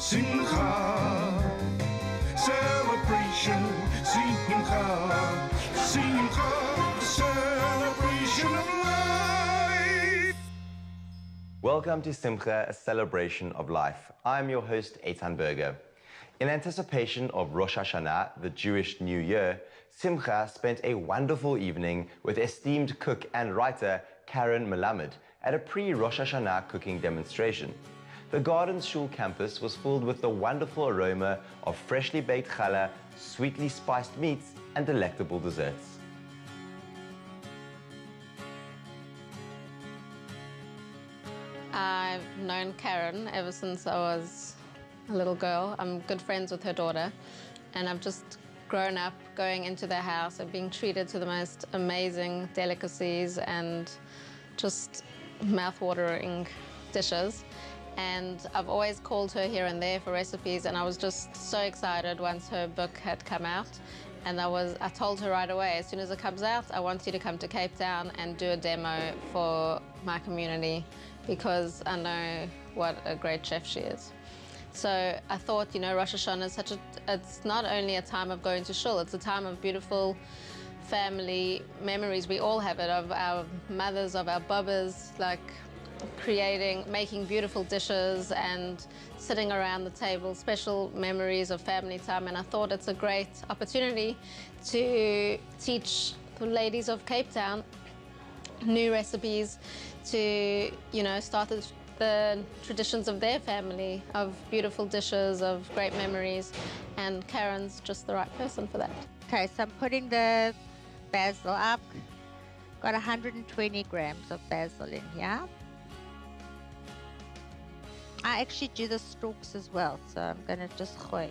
Simcha, celebration, Simcha, Simcha, celebration of life. Welcome to Simcha, a celebration of life. I'm your host, Eitan Berger. In anticipation of Rosh Hashanah, the Jewish New Year, Simcha spent a wonderful evening with esteemed cook and writer Karen Melamed at a pre-Rosh Hashanah cooking demonstration. The Gardens Shul campus was filled with the wonderful aroma of freshly baked challah, sweetly spiced meats, and delectable desserts. I've known Karen ever since I was a little girl. I'm good friends with her daughter, and I've just grown up going into their house and being treated to the most amazing delicacies and just mouth-watering dishes. And I've always called her here and there for recipes, and I was just so excited once her book had come out. And I told her right away, as soon as it comes out, I want you to come to Cape Town and do a demo for my community, because I know what a great chef she is. So I thought, you know, Rosh Hashanah is it's not only a time of going to shul, it's a time of beautiful family memories. We all have it, of our mothers, of our babas, like making beautiful dishes and sitting around the table, special memories of family time. And I thought it's a great opportunity to teach the ladies of Cape Town new recipes, to, you know, start the traditions of their family, of beautiful dishes, of great memories. And Karen's just the right person for that. Okay, so I'm putting the basil up. Got 120 grams of basil in here. I actually do the stalks as well, so I'm gonna just gooi.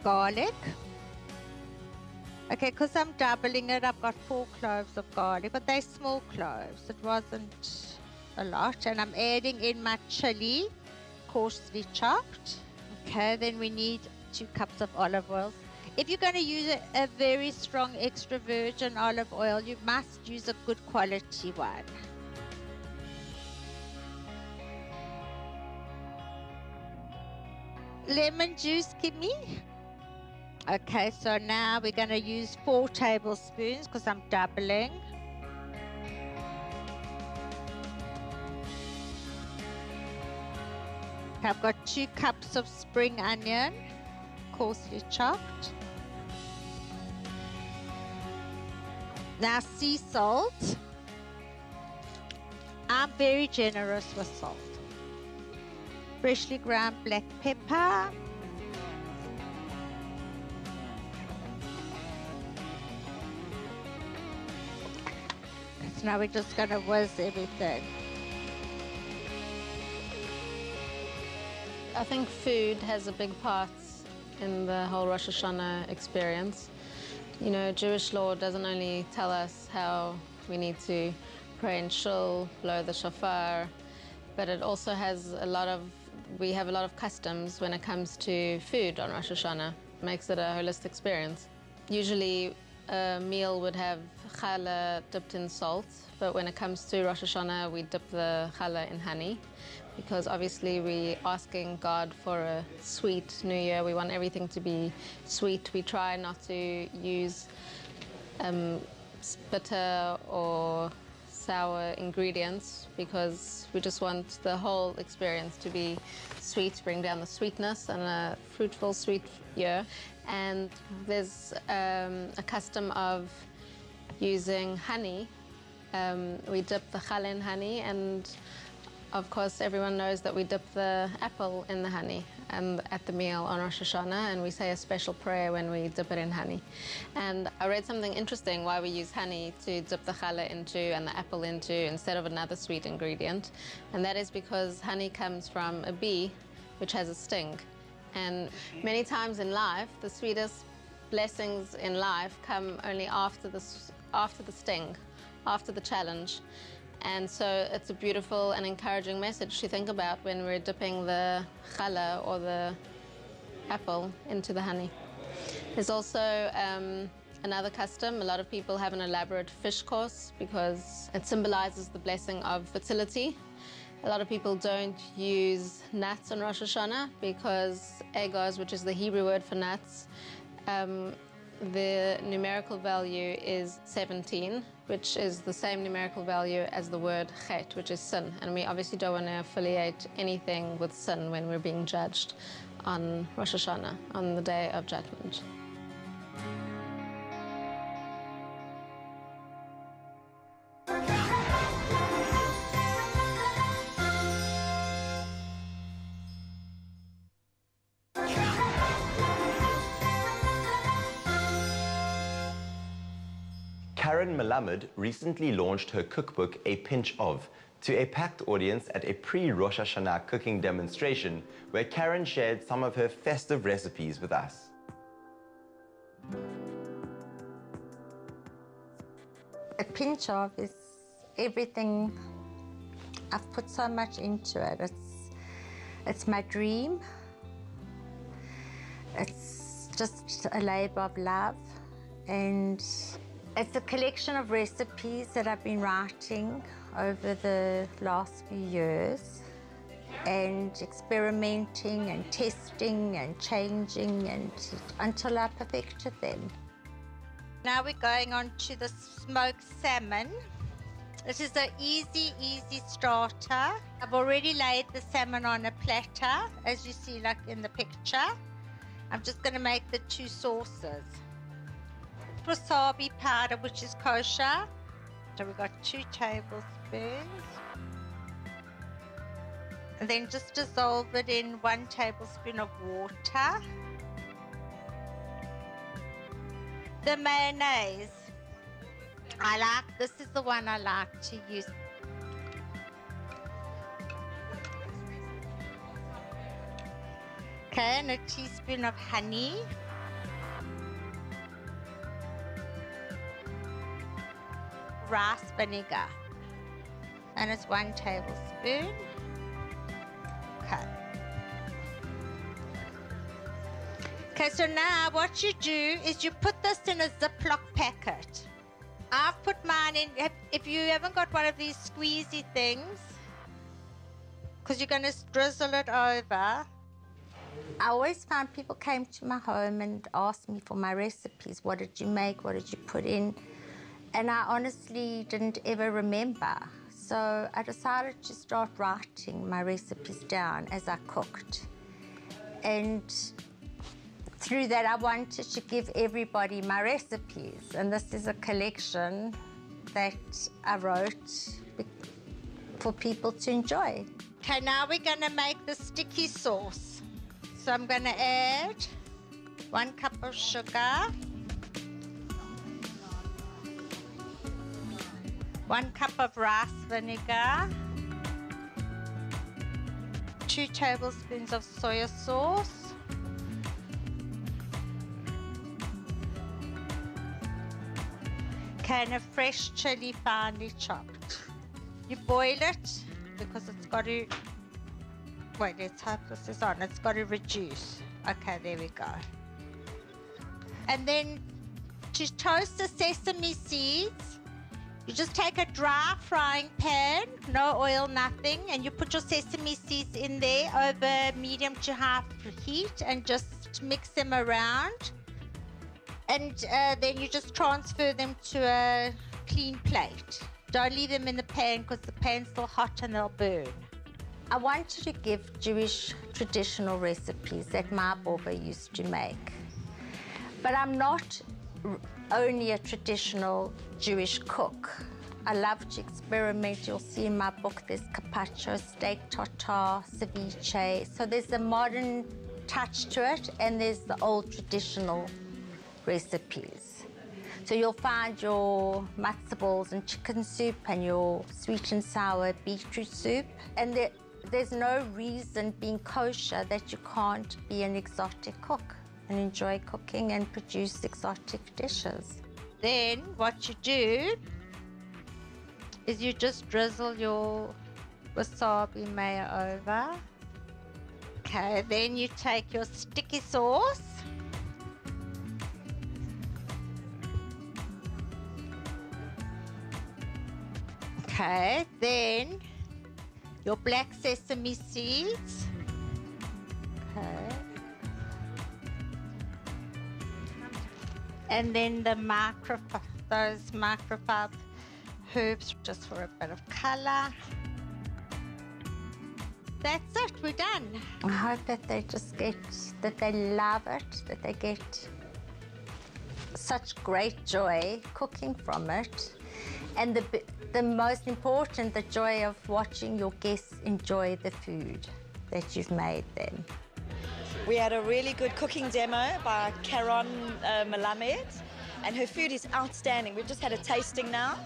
Garlic. Okay, because I'm doubling it, I've got 4 cloves of garlic, but they're small cloves. It wasn't a lot. And I'm adding in my chili, coarsely chopped. Okay, then we need 2 cups of olive oil. If you're going to use a very strong extra virgin olive oil, you must use a good quality one. Lemon juice, Kimmy. Okay, so now we're going to use 4 tablespoons because I'm doubling. I've got 2 cups of spring onion, coarsely chopped. Now sea salt. I'm very generous with salt. Freshly ground black pepper. So now we're just going to whiz everything. I think food has a big part in the whole Rosh Hashanah experience. You know, Jewish law doesn't only tell us how we need to pray in shul, blow the shofar, but it also has we have a lot of customs when it comes to food on Rosh Hashanah. It makes it a holistic experience. Usually a meal would have challah dipped in salt, but when it comes to Rosh Hashanah, we dip the challah in honey, because obviously we're asking God for a sweet New Year. We want everything to be sweet. We try not to use bitter or sour ingredients, because we just want the whole experience to be sweet, to bring down the sweetness and a fruitful, sweet year. And there's a custom of using honey. We dip the challah in honey, and of course everyone knows that we dip the apple in the honey at the meal on Rosh Hashanah, and we say a special prayer when we dip it in honey. And I read something interesting why we use honey to dip the challah into and the apple into instead of another sweet ingredient, and that is because honey comes from a bee which has a sting. And many times in life, the sweetest blessings in life come only after the sting, after the challenge. And so it's a beautiful and encouraging message to think about when we're dipping the challah or the apple into the honey. There's also another custom. A lot of people have an elaborate fish course because it symbolizes the blessing of fertility. A lot of people don't use nuts on Rosh Hashanah because egos, which is the Hebrew word for nuts, the numerical value is 17, which is the same numerical value as the word chet, which is sin. And we obviously don't want to affiliate anything with sin when we're being judged on Rosh Hashanah, on the Day of Judgment. Karen Melamed recently launched her cookbook, A Pinch Of, to a packed audience at a pre-Rosh Hashanah cooking demonstration where Karen shared some of her festive recipes with us. A pinch of is everything. I've put so much into it. It's my dream. It's just a labor of love, and it's a collection of recipes that I've been writing over the last few years and experimenting and testing and changing until I perfected them. Now we're going on to the smoked salmon. This is an easy starter. I've already laid the salmon on a platter, as you see like in the picture. I'm just going to make the two sauces. Wasabi powder, which is kosher. So we've got 2 tablespoons. And then just dissolve it in 1 tablespoon of water. The mayonnaise. This is the one I like to use. Okay, and a teaspoon of honey. Rice vinegar, and it's 1 tablespoon. Okay, so now what you do is you put this in a Ziploc packet. I've put mine in. If you haven't got one of these squeezy things, because you're going to drizzle it over. I always found people came to my home and asked me for my recipes. What did you make? What did you put in? And I honestly didn't ever remember. So I decided to start writing my recipes down as I cooked. And through that, I wanted to give everybody my recipes. And this is a collection that I wrote for people to enjoy. Okay, now we're gonna make the sticky sauce. So I'm gonna add 1 cup of sugar, 1 cup of rice vinegar, 2 tablespoons of soy sauce, and a fresh chili finely chopped. You boil it because it's got to, wait, let's hope this is on, it's got to reduce. Okay, there we go. And then to toast the sesame seeds, you just take a dry frying pan, no oil, nothing, and you put your sesame seeds in there over medium to high heat and just mix them around. And then you just transfer them to a clean plate. Don't leave them in the pan because the pan's still hot and they'll burn. I wanted to give Jewish traditional recipes that my Baba used to make. But I'm not only a traditional Jewish cook. I love to experiment. You'll see in my book there's carpaccio, steak tartare, ceviche. So there's a modern touch to it, and there's the old traditional recipes. So you'll find your matzo balls and chicken soup and your sweet and sour beetroot soup. And there's no reason, being kosher, that you can't be an exotic cook and enjoy cooking and produce exotic dishes. Then what you do is you just drizzle your wasabi mayo over. Okay, then you take your sticky sauce. Okay, then your black sesame seeds. Okay. And then those microfiber herbs just for a bit of color. That's it, we're done. I hope that they love it, that they get such great joy cooking from it. And the most important, the joy of watching your guests enjoy the food that you've made them. We had a really good cooking demo by Karon Melamed, and her food is outstanding. We've just had a tasting now.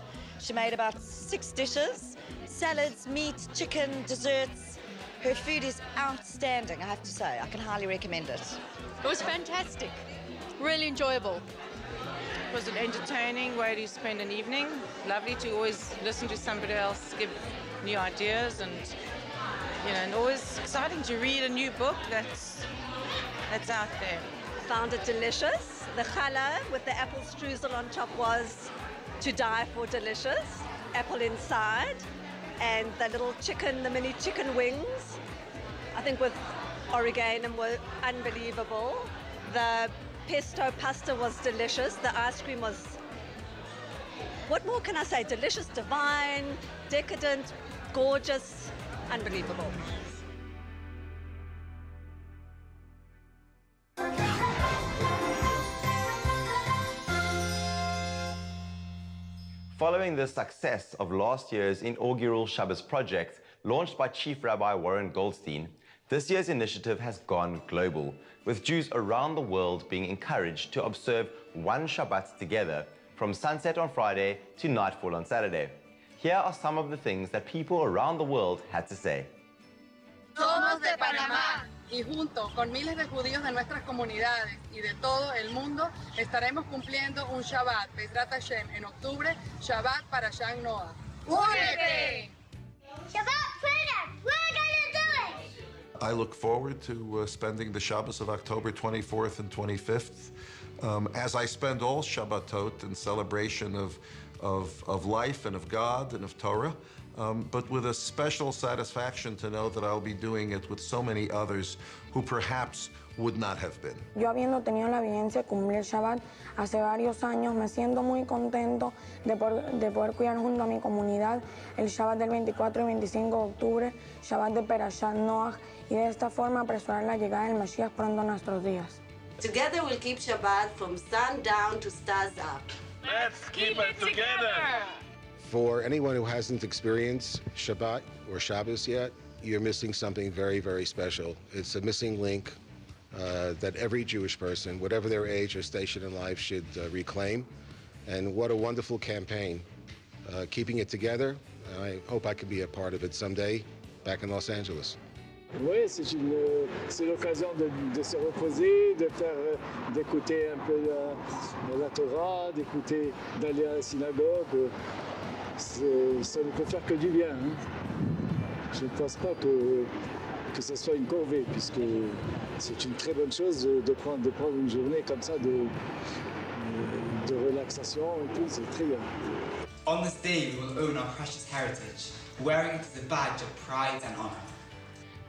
She made about 6 dishes, salads, meat, chicken, desserts. Her food is outstanding, I have to say. I can highly recommend it. It was fantastic, really enjoyable. It was an entertaining way to spend an evening. Lovely to always listen to somebody else give new ideas, and and always exciting to read a new book that's out there. Found it delicious. The challah with the apple streusel on top was to die for delicious. Apple inside, and the little chicken, the mini chicken wings, I think with oregano were unbelievable. The pesto pasta was delicious. The ice cream was, what more can I say? Delicious, divine, decadent, gorgeous, unbelievable. Following the success of last year's inaugural Shabbos project, launched by Chief Rabbi Warren Goldstein, this year's initiative has gone global, with Jews around the world being encouraged to observe one Shabbat together from sunset on Friday to nightfall on Saturday. Here are some of the things that people around the world had to say. Somos de Panamá y junto con miles de judíos de nuestras comunidades y de todo el mundo estaremos cumpliendo un Shabbat, Bezrat Hashem, en octubre, Shabbat para Shang Noah. ¡Únete! Shabbat freedom! We're gonna do it! I look forward to spending the Shabbos of October 24th and 25th, as I spend all Shabbatot in celebration of life and of God and of Torah, but with a special satisfaction to know that I'll be doing it with so many others who perhaps would not have been. Yo habiendo tenido la evidencia de cumplir Shabbat hace varios años, me siento muy contento de poder cuidar junto a mi comunidad el Shabbat del 24 y 25 de octubre, Shabbat de Perashat Noach, y de esta forma apresurar la llegada del Mashiach pronto a nuestros días. Together we'll keep Shabbat from sundown to stars up. Let's keep it together! For anyone who hasn't experienced Shabbat or Shabbos yet, you're missing something very, very special. It's a missing link that every Jewish person, whatever their age or station in life, should reclaim. And what a wonderful campaign. Keeping it together, I hope I can be a part of it someday back in Los Angeles. Oui, c'est l'occasion de se reposer, d'écouter un peu la Torah, d'aller à la synagogue. Ça ne peut faire que du bien. Hein. Je ne pense pas que ce soit une corvée, puisque c'est une très bonne chose de prendre une journée comme ça de relaxation et tout, c'est très bien. On this day, we will own our precious heritage, wearing it as a badge of pride and honor.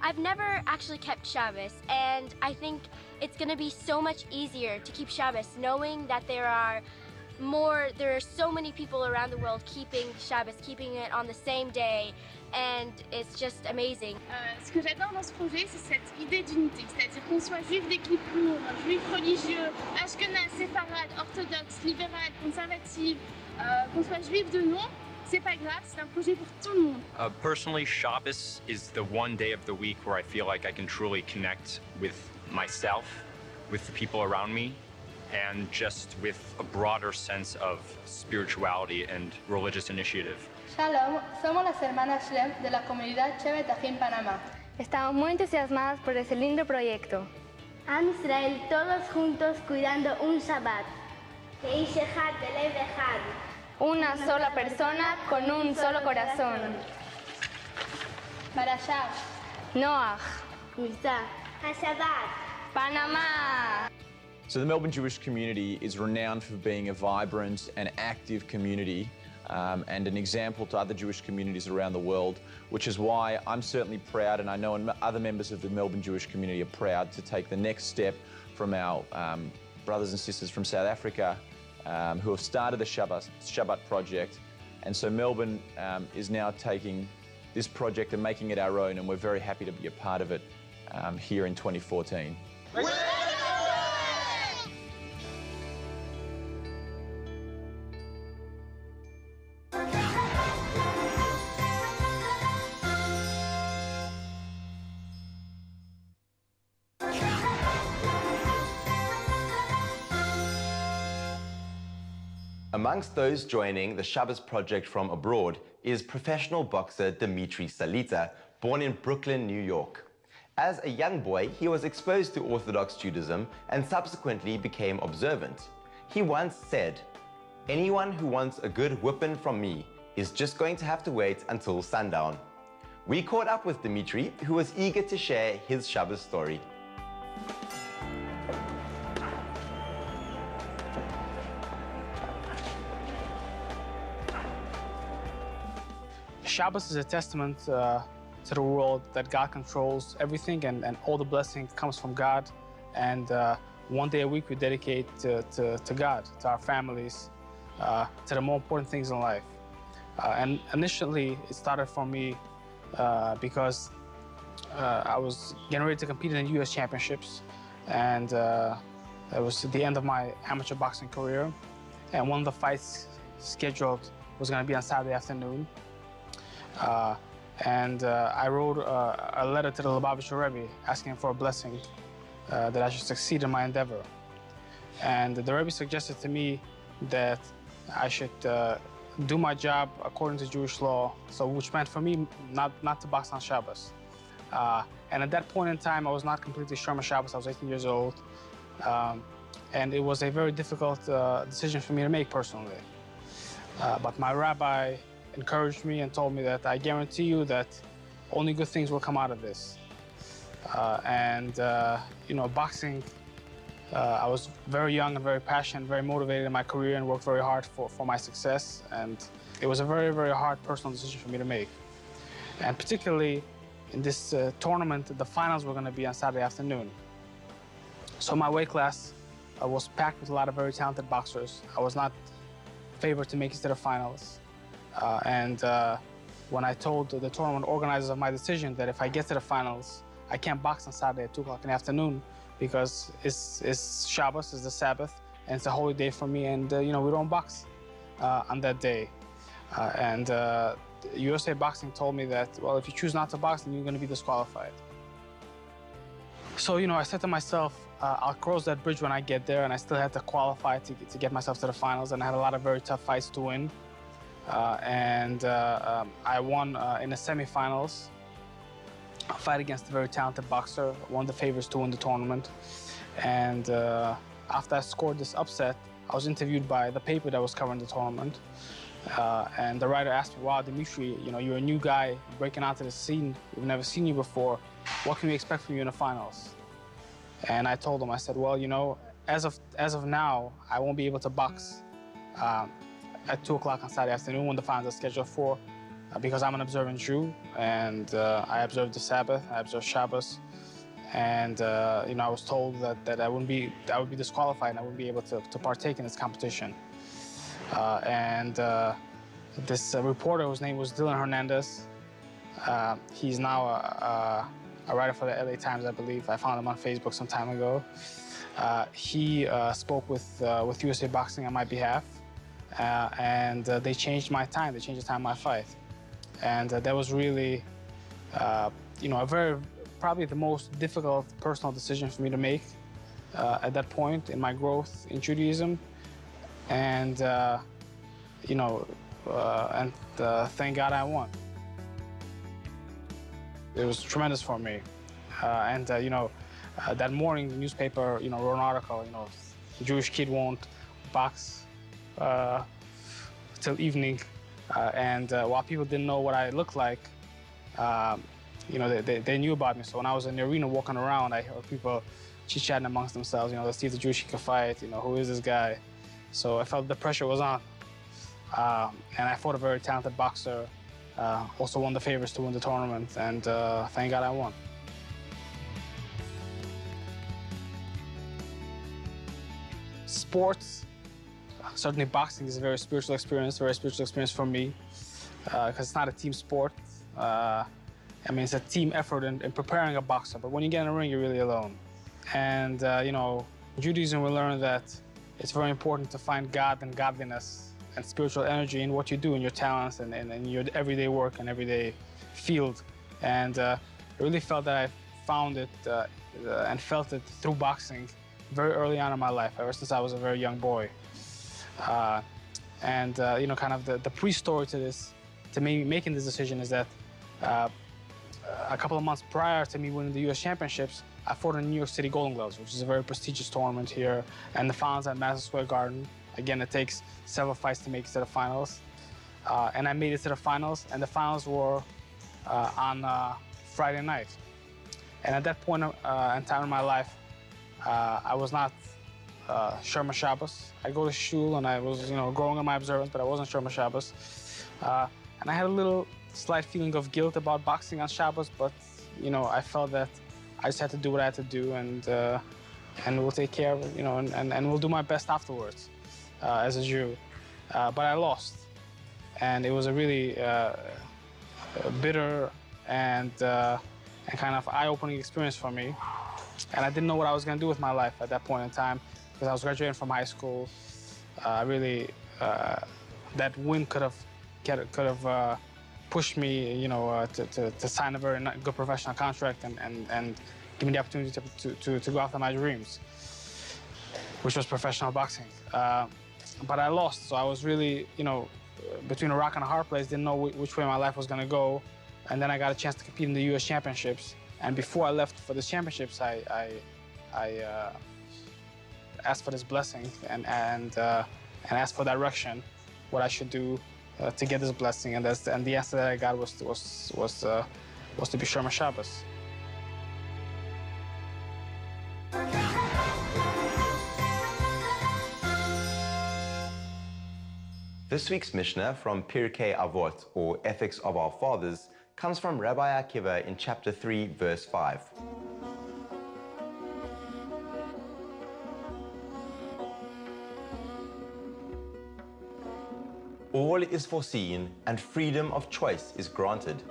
I've never actually kept Shabbos, and I think it's going to be so much easier to keep Shabbos knowing that there are so many people around the world keeping Shabbos, keeping it on the same day, and it's just amazing. Ce que j'adore dans ce projet, c'est cette idée d'unité, c'est-à-dire qu'on soit juif des Kippour, juif religieux, ashkenaz, séfarade, orthodoxe, libéral, conservative, qu'on soit juif de nom. C'est pas grave, c'est un projet pour tout le monde. Personally, Shabbos is the one day of the week where I feel like I can truly connect with myself, with the people around me, and just with a broader sense of spirituality and religious initiative. Shalom, somos las hermanas Shlem de la comunidad Shevet Achim Panamá. Estamos muy entusiasmadas por ese lindo proyecto. Am Israel, todos juntos cuidando un Shabbat. Keish Echad Belev Echad. Una sola persona con un solo corazón. Parashah, Noach, Misa, HaShabbat, Panama. So the Melbourne Jewish community is renowned for being a vibrant and active community and an example to other Jewish communities around the world, which is why I'm certainly proud, and I know other members of the Melbourne Jewish community are proud to take the next step from our brothers and sisters from South Africa who have started the Shabbat project. And so Melbourne is now taking this project and making it our own, and we're very happy to be a part of it here in 2014. Amongst those joining the Shabbos project from abroad is professional boxer Dmitry Salita, born in Brooklyn, New York. As a young boy, he was exposed to Orthodox Judaism and subsequently became observant. He once said, "Anyone who wants a good whipping from me is just going to have to wait until sundown." We caught up with Dmitry, who was eager to share his Shabbos story. Shabbos is a testament to the world that God controls everything, and all the blessing comes from God. And one day a week we dedicate to God, to our families, to the more important things in life. And initially it started for me because I was getting ready to compete in the U.S. Championships, and it was the end of my amateur boxing career. And one of the fights scheduled was going to be on Saturday afternoon. I wrote a letter to the Lubavitcher Rebbe asking for a blessing that I should succeed in my endeavor. And the Rebbe suggested to me that I should do my job according to Jewish law, so which meant for me not to box on Shabbos. And at that point in time, I was not completely Shomer Shabbos. I was 18 years old. And it was a very difficult decision for me to make personally. But my rabbi encouraged me and told me that I guarantee you that only good things will come out of this. You know, boxing, I was very young and very passionate, very motivated in my career, and worked very hard for my success. And it was a very, very hard personal decision for me to make. And particularly in this tournament, the finals were going to be on Saturday afternoon. So my weight class was packed with a lot of very talented boxers. I was not favored to make it to the finals. When I told the tournament organizers of my decision that if I get to the finals, I can't box on Saturday at 2 o'clock in the afternoon because it's Shabbos, it's the Sabbath, and it's a holy day for me, and you know, we don't box on that day. USA Boxing told me that, well, if you choose not to box, then you're going to be disqualified. So, you know, I said to myself, I'll cross that bridge when I get there, and I still had to qualify to get myself to the finals, and I had a lot of very tough fights to win. I won in the semifinals, a fight against a very talented boxer, one of the favorites to win the tournament. And after I scored this upset, I was interviewed by the paper that was covering the tournament. And the writer asked me, "Wow, Dmitry, you know, you're a new guy breaking onto the scene. We've never seen you before. What can we expect from you in the finals?" And I told him, I said, "Well, you know, as of now, I won't be able to box at 2 o'clock on Saturday afternoon when the finals are scheduled for, because I'm an observant Jew, and I observe the Sabbath, I observe Shabbos, and you know, I was told that I would be disqualified and I wouldn't be able to partake in this competition." This reporter, whose name was Dylan Hernandez, he's now a writer for the LA Times, I believe. I found him on Facebook some time ago. He spoke with USA Boxing on my behalf. They changed my time. They changed the time of my fight. And that was really, you know, probably the most difficult personal decision for me to make at that point in my growth in Judaism. And, you know, thank God I won. It was tremendous for me. You know, that morning, the newspaper, you know, wrote an article, you know, Jewish kid won't box till evening, while people didn't know what I looked like, you know, they knew about me. So when I was in the arena walking around, I heard people chit-chatting amongst themselves, you know, let's see if the Jewish kid can fight, you know, who is this guy? So I felt the pressure was on. And I fought a very talented boxer, also one of the favorites to win the tournament, and thank God I won. Sports, certainly boxing is a very spiritual experience for me, because it's not a team sport. I mean, it's a team effort in preparing a boxer, but when you get in the ring, you're really alone. And, you know, in Judaism, we learn that it's very important to find God and godliness and spiritual energy in what you do, in your talents and in your everyday work and everyday field. And I really felt that I found it and felt it through boxing very early on in my life, ever since I was a very young boy. You know, kind of the pre-story to this, to me making this decision, is that a couple of months prior to me winning the U.S. Championships, I fought in the New York City Golden Gloves, which is a very prestigious tournament here, and the finals at Madison Square Garden. Again, it takes several fights to make it to the finals. And I made it to the finals, and the finals were on Friday night. And at that point in time in my life, I was not Shomer Shabbos. I go to shul, and I was, you know, growing in my observance, but I wasn't Shomer Shabbos. And I had a little slight feeling of guilt about boxing on Shabbos, but, you know, I felt that I just had to do what I had to do, and we'll take care of it, you know, and we'll do my best afterwards as a Jew. But I lost, and it was a really bitter and kind of eye-opening experience for me. And I didn't know what I was going to do with my life at that point in time, because I was graduating from high school. Really, that win could have pushed me, you know, to sign a very good professional contract and give me the opportunity to go after my dreams, which was professional boxing. But I lost, so I was really, you know, between a rock and a hard place, didn't know which way my life was going to go. And then I got a chance to compete in the U.S. Championships. And before I left for the championships, I asked for this blessing and asked for direction, what I should do to get this blessing. And the answer that I got was to be Shomer Shabbos. This week's Mishnah from Pirkei Avot, or Ethics of Our Fathers, comes from Rabbi Akiva in chapter 3, verse 5. All is foreseen and freedom of choice is granted.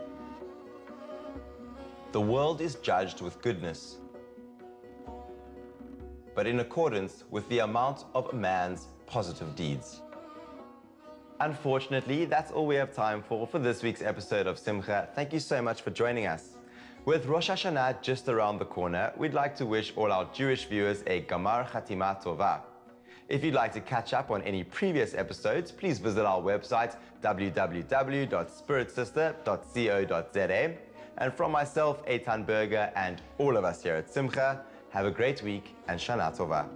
The world is judged with goodness, but in accordance with the amount of a man's positive deeds. Unfortunately, that's all we have time for this week's episode of Simcha. Thank you so much for joining us. With Rosh Hashanah just around the corner, we'd like to wish all our Jewish viewers a Gamar Chatima Tova. If you'd like to catch up on any previous episodes, please visit our website, www.spiritsister.co.za. And from myself, Eitan Berger, and all of us here at Simcha, have a great week and Shana Tova.